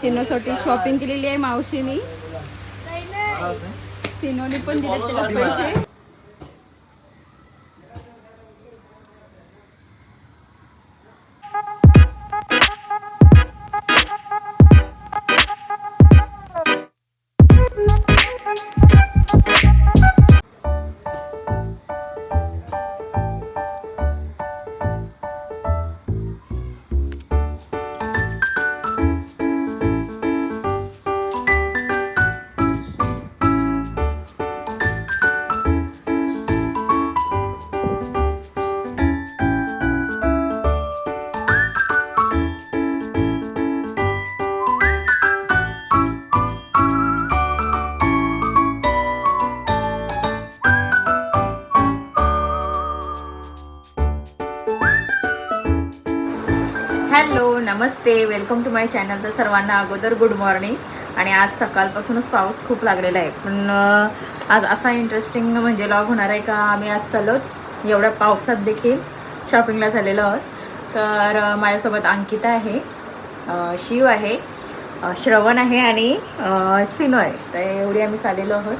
सिनोसाठी shopping केलेली आहे मावशीनी. सिनोनी पण दिले त्याला पैसे. हॅलो नमस्ते, वेलकम टू माय चॅनल. तर सर्वांना अगोदर गुड मॉर्निंग. आणि आज सकाळपासूनच पाऊस खूप लागलेला आहे, पण आज असा इंटरेस्टिंग म्हणजे लॉग होणार आहे का आम्ही आज चाललो एवढ्या पावसात देखील शॉपिंगला झालेलो आहोत. तर माझ्यासोबत अंकिता आहे, शिव आहे, श्रवण आहे आणि सिनो आहे. तर एवढी आम्ही चाललेलो आहोत.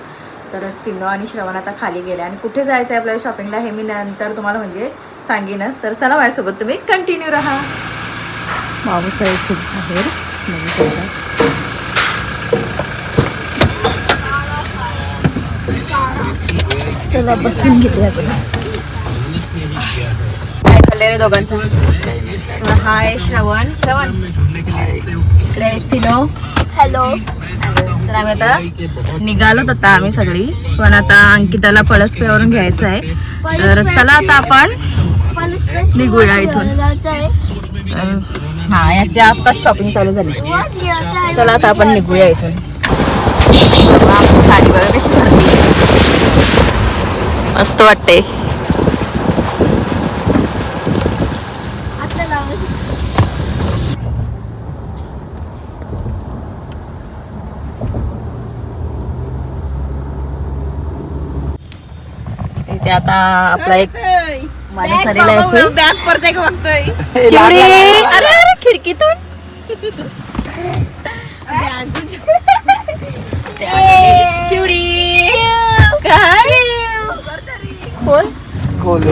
तर सिनो आणि श्रवण आता खाली गेले आणि कुठे जायचं आहे आपल्याला शॉपिंगला हे मी नंतर तुम्हाला म्हणजे सांगेनच. तर चला माझ्यासोबत तुम्ही कंटिन्यू राहा. पाऊस आहे खूप बाहेर. चला बसून घेते आपण. काय चाललंय रे दोघांचं? हाय श्रवण. इकडे सिनो. हॅलो. तर आम्ही आता निघालोत आता आम्ही सगळी, पण आता अंकिताला पळसपेवरून घ्यायचं आहे. तर चला आता आपण निघूया इथून. हा, याची आत्ताच शॉपिंग चालू झाली. चला आता आपण निघूया इथून. खाली बघा कशी भरली, मस्त वाटते. इथे आता आपला एक माणूस आलेला आहे. बॅग पडते का बघतोय चिवडी. अरे खिडकीतून चिवडी. काय खोल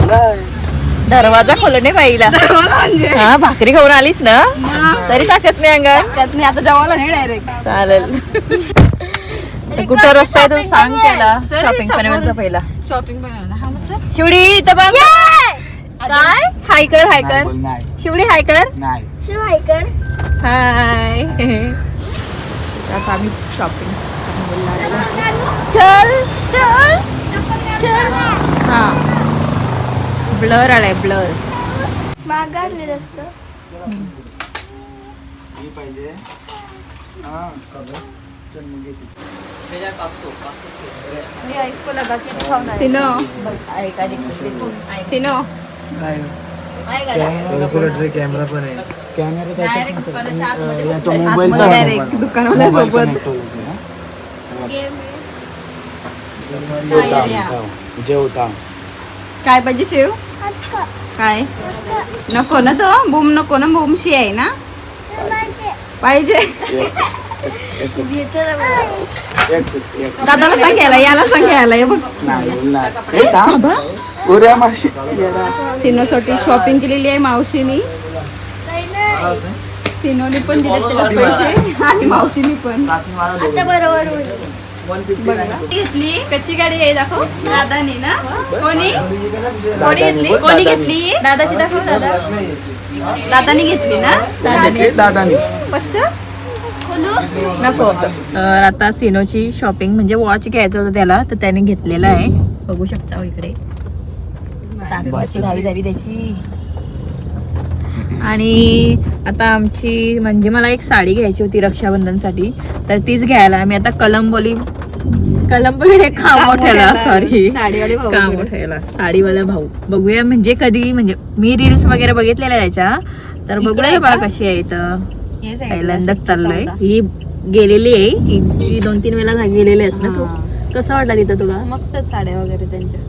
दरवाजा खोलणे पाहिला. हा, भाकरी खाऊन आलीस ना तरी ताकद नाही अंगात. मी आता जेवायला नाही डायरेक्ट. चालेल. कुठं रस्ता आहे तो सांग त्याला. शॉपिंग पनवेलचा पहिला शॉपिंग शिवडी. इथं बघ काय. हाय कर, हाय कर शिवडी. हाय कर. शिव हाय कर. हाय. आता आम्ही शॉपिंग. चल चल चल. हा, ब्लर आलाय, ब्लर. मागारले रस्ता पाहिजे. सिनो सिनो कॅमेरा पण आहे. कॅमेरा मोबाईलचा दुकानाला सोबत. जेवता काय पाहिजे शिव? काय नको ना, तो बूम नको ना. बूमशी आहे ना पाहिजे. दादाला सांग घ्यायला, याला सांग घ्यायला. बघ सिनोसाठी शॉपिंग केलेली आहे मावशीनी. सिनोनी पण दिले त्याला पैसे आणि मावशीनी पण. बरोबर घेतली कच्ची गाडी आहे. दाखव दादानी ना. कोणी कोणी घेतली? कोणी घेतली? दादाची दाखव. दादा दादानी घेतली ना. दादानी मस्त. नको. तर आता सिनोची शॉपिंग म्हणजे वॉच घ्यायचं होतं त्याला, तर त्याने घेतलेला आहे. बघू शकता इकडे घाई झाली त्याची. आणि आता आमची म्हणजे मला एक साडी घ्यायची होती रक्षाबंधनसाठी, तर तीच घ्यायला आम्ही आता कलंबोली कामोठ्याला साडीवाला भाऊ बघूया. म्हणजे कधी म्हणजे मी रील्स वगैरे बघितलेल्या त्याच्या, तर बघूया बघा कशी आहे. तर पहिल्यांदाच चाललोय. ही गेलेली आहे, हिची 2-3 वेळा गेलेली आहेस ना तू. कसं वाटलं तिथं तुला? मस्त साड्या वगैरे त्यांच्या.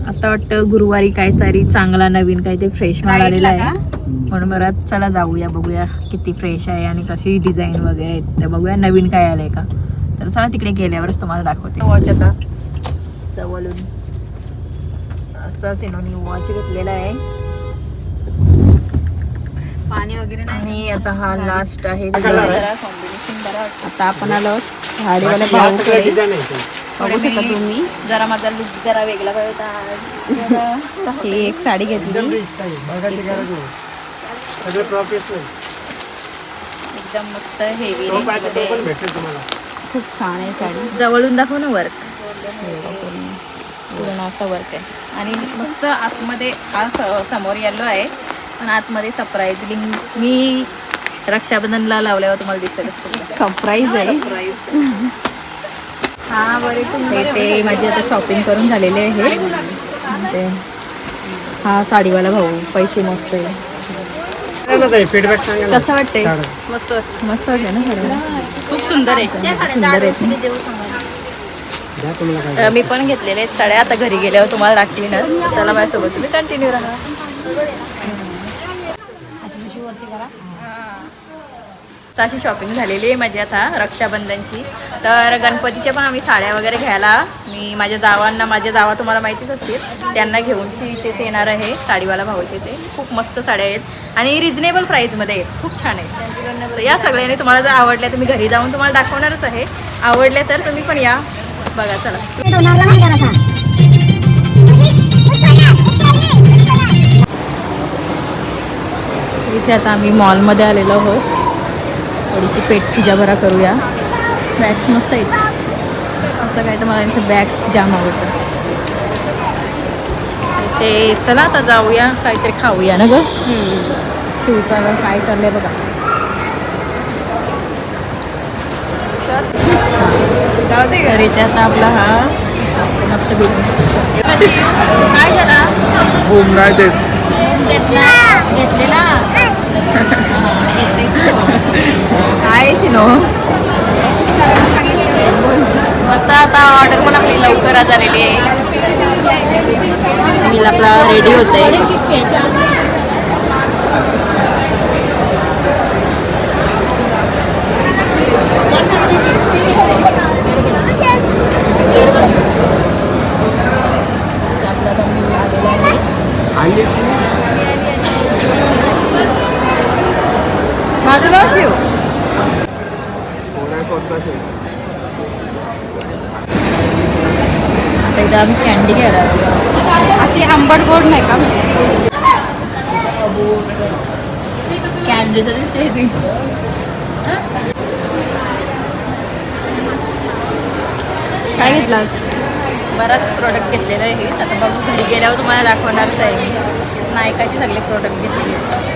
आता वाटतं गुरुवारी काहीतरी चांगला नवीन काहीतरी फ्रेश माल आलेला आहे, म्हणून बरं चला जाऊया बघूया किती फ्रेश आहे आणि कशी डिझाईन वगैरे आहेत ते बघूया, नवीन काय आलंय का. तर चला तिकडे गेल्यावरच तुम्हाला दाखवते. वॉच आता जवळून असा सिनोनी वॉच घेतलेला आहे पाणी वगैरे नाही. आणि आता हा लास्ट आहे. आता आपण आलो साडीवाल्या भाऊकडे. बघू शकता तुम्ही, जरा माझा लुक जरा वेगळा होता. ही एक साडी घेतली एकदम मस्त हेवी, खूप छान आहे साडी. जवळून दाखव ना वर्क, पूर्ण असं वर्क आहे. आणि मस्त आतमध्ये हा समोर येलो आहे, पण आतमध्ये सरप्राईज मी रक्षाबंधनला लावल्यावर तुम्हाला दिसेल. सरप्राईज आहे. हा बरे ते माझी आता शॉपिंग करून झालेले आहे. ते हा साडीवाला भाऊ पैसे मस्त आहे. कसं वाटतंय? मस्त मस्त वाटतं ना साडी, खूप सुंदर आहे. सुंदर आहेत. मी पण घेतलेले आहेत साड्या, आता घरी गेल्यावर तुम्हाला दाखवीनच. चला माझ्यासोबत तुम्ही कंटिन्यू राहा. अशी शॉपिंग झालेली आहे माझी आता रक्षाबंधनची. तर गणपतीच्या पण आम्ही साड्या वगैरे घ्यायला, मी माझ्या जावा तुम्हाला माहितीच असतील, त्यांना घेऊनशी इथेच येणार आहे. साडीवाला भाऊचे ते खूप मस्त साड्या आहेत आणि रिजनेबल प्राईजमध्ये आहेत, खूप छान आहेत. या सगळ्यांनी तुम्हाला जर आवडल्या तर मी घरी जाऊन तुम्हाला दाखवणारच आहे. आवडल्या तर तुम्ही पण या बघा. चला इथे आता आम्ही मॉलमध्ये आलेलो आहोत. थोडीशी पेट पूजाभरा करूया. बॅग्स मस्त आहेत, असं काय तर मला इथे बॅग्स जाम आवडतात. ते चला आता जाऊया, काहीतरी खाऊया ना ग. शिवचा काय चाललंय बघा. तर इथे आता आपला हा मस्त बिल काय झाला घेतलेला काय सिनो मस्त. आता ऑर्डर पण आपली लवकर झालेली आहे. बिल आपला रेडी होत आहे. बाजूला शिव आता एकदा आम्ही कॅन्डी घ्यायला अशी आंबट गोड नाही का? कॅन्डी तरी ते बी काय घेतलास? बराच प्रोडक्ट घेतलेलं आहे. आता बघू घरी गेल्यावर तुम्हाला दाखवणारच आहे मी. नायकाचे सगळे प्रोडक्ट घेतलेले आहेत.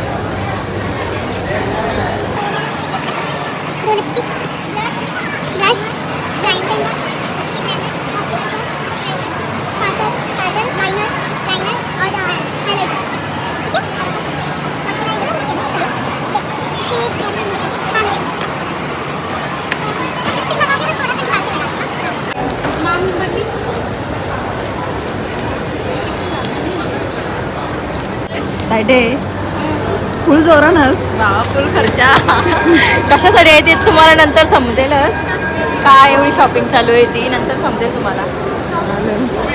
फुल जोरानच फुल खर्चा कशासाठी आहे ते तुम्हाला नंतर समजेलच. काय एवढी शॉपिंग चालू आहे ती नंतर समजेल तुम्हाला.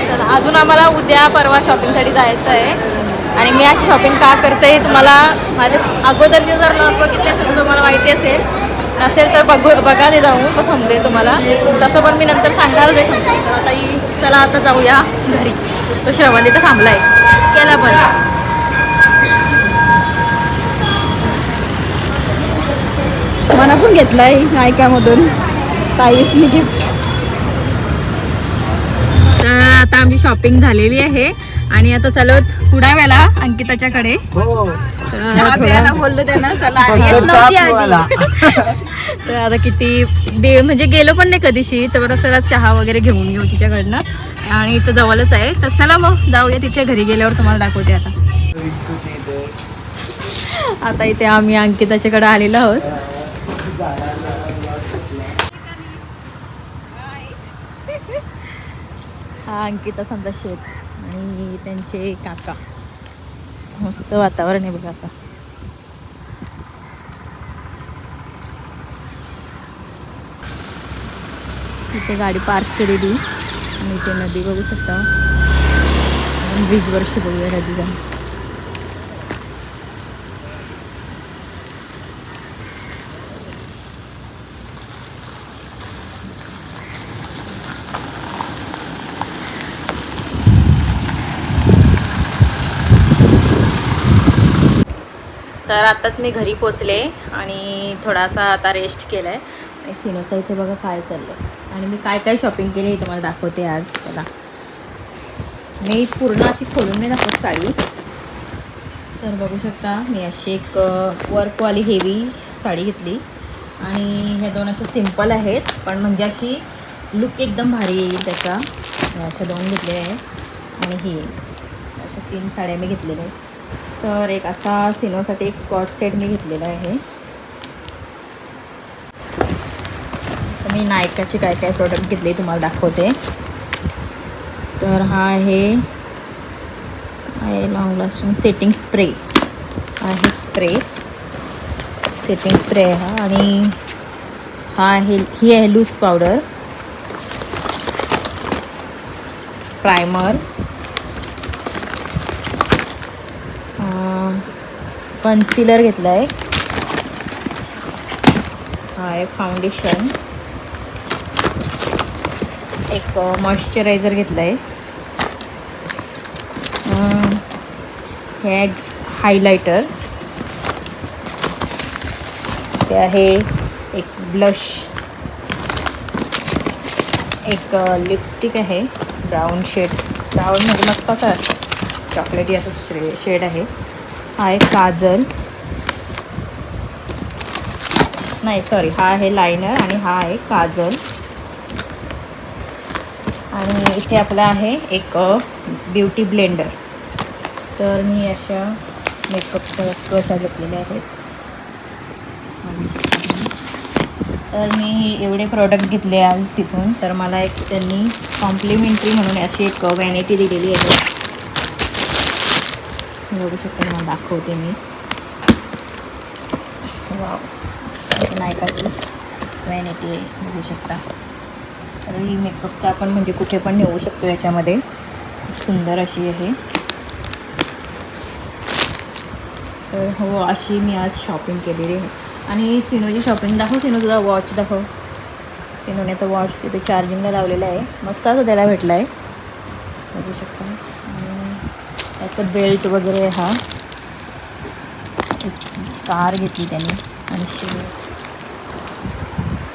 चला अजून आम्हाला उद्या परवा शॉपिंगसाठी जायचं आहे. आणि मी आज शॉपिंग का करते तुम्हाला माझे अगोदरचे जर ब्लॉग बघितले असेल तर तुम्हाला माहिती असेल, नसेल तर बघा ते जाऊन मग समजेल तुम्हाला. तसं पण मी नंतर सांगणारच आहे. तर आता चला आता जाऊया घरी. तो श्रवण इथं थांबलाय केला पण मला पण घेतलाय नायकामधून ताईसनी गिफ्ट. तर आता आमची शॉपिंग झालेली आहे आणि आता चलो पुढाव्याला अंकिताच्याकडे. चहा प्यायला बोललो त्यांना, चला येत नव्हती आधी. तर आता किती म्हणजे गेलो पण नाही कधीशी, तर बरं चला चहा वगैरे घेऊन येऊ तिच्याकडनं. आणि इथं जवळच आहे, तर चला मग जाऊया तिच्या घरी गेल्यावर तुम्हाला दाखवते. आता इथे आम्ही अंकिताच्याकडे आलेलो आहोत. हा अंकिता समजा शेत आणि त्यांचे काका. मस्त वातावरण आहे बघा आता. इथे गाडी पार्क केलेली आणि इथे नदी बघू शकता. ब्रिजवर शिकवूया नदीला. तर आत्ताच मी घरी पोचले आणि थोडासा आता रेस्ट केला आहे. आणि सिनोचा इथे बघा काय चाललं आहे आणि मी काय काय शॉपिंग केली हे तुम्हाला दाखवते आज. बघा मी पूर्ण अशी खोलून नाही दाखवत साडी. तर बघू शकता मी अशी एक वर्कवाली हेवी साडी घेतली आणि ह्या दोन अशा सिम्पल आहेत पण म्हणजे अशी लुक एकदम भारी येईल त्याचा. अशा दोन घेतले आहे आणि ही अशा 3 साड्या मी घेतलेल्या आहेत. तर एक असा सिनोसाठी एक कॉट सेट मी घेतलेला आहे. तर मी नायकाचे काय काय प्रोडक्ट घेतले तुम्हाला दाखवते. तर हा आहे लॉंग लास्टिंग सेटिंग स्प्रे आहे. सेटिंग स्प्रे आहे हा. आणि हा आहे ही आहे लूज पावडर, प्रायमर, कन्सिलर घेतला आहे. हा एक फाउंडेशन, एक मॉइश्चरायझर घेतला आहे. हे हायलायटर, ते आहे एक ब्लश, एक लिपस्टिक आहे ब्राऊन शेड. ब्राऊन म्हणजे मस्त असा चॉकलेटी असं शेड आहे. हा एक काजल, नाही सॉरी हा आहे लायनर आणि हा आहे काजल. आणि इथे आपलं आहे एक ब्युटी ब्लेंडर. तर मी अशा मेकअपच्या वस्तू अशा घेतलेल्या आहेत. तर मी एवढे प्रोडक्ट घेतले आज तिथून. तर मला एक त्यांनी कॉम्प्लिमेंटरी म्हणून अशी एक वॅनिटी दिलेली आहे. बघू शकता मला दाखवते मी. वाव नायकाची वॅनिटी आहे बघू शकता. तर ही मेकअपचा आपण म्हणजे कुठे पण नेऊ शकतो याच्यामध्ये. सुंदर अशी आहे. तर हो अशी मी आज शॉपिंग केलेली आहे. आणि सिनोची शॉपिंग दाखव. सिनो तुझा वॉच दाखव. सिनोने आता वॉच तिथे चार्जिंगला लावलेला आहे. मस्त असं त्याला भेटला आहे बघू शकता. आणि त्याचं बेल्ट वगैरे हा कार घेतली त्याने. आणि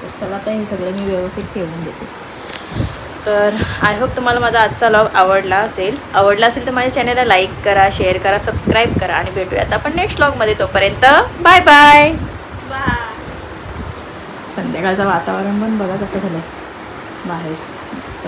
तर चला आता हे सगळं मी व्यवस्थित ठेवून देते. तर आय होप तुम्हाला माझा आजचा व्लॉग आवडला असेल तर माझ्या चॅनलला लाईक करा, शेअर करा, सबस्क्राईब करा आणि भेटूयात आपण नेक्स्ट व्लॉगमध्ये. तोपर्यंत बाय बाय. संध्याकाळचं वातावरण पण बघा कसं झालं बाहेर मस्त.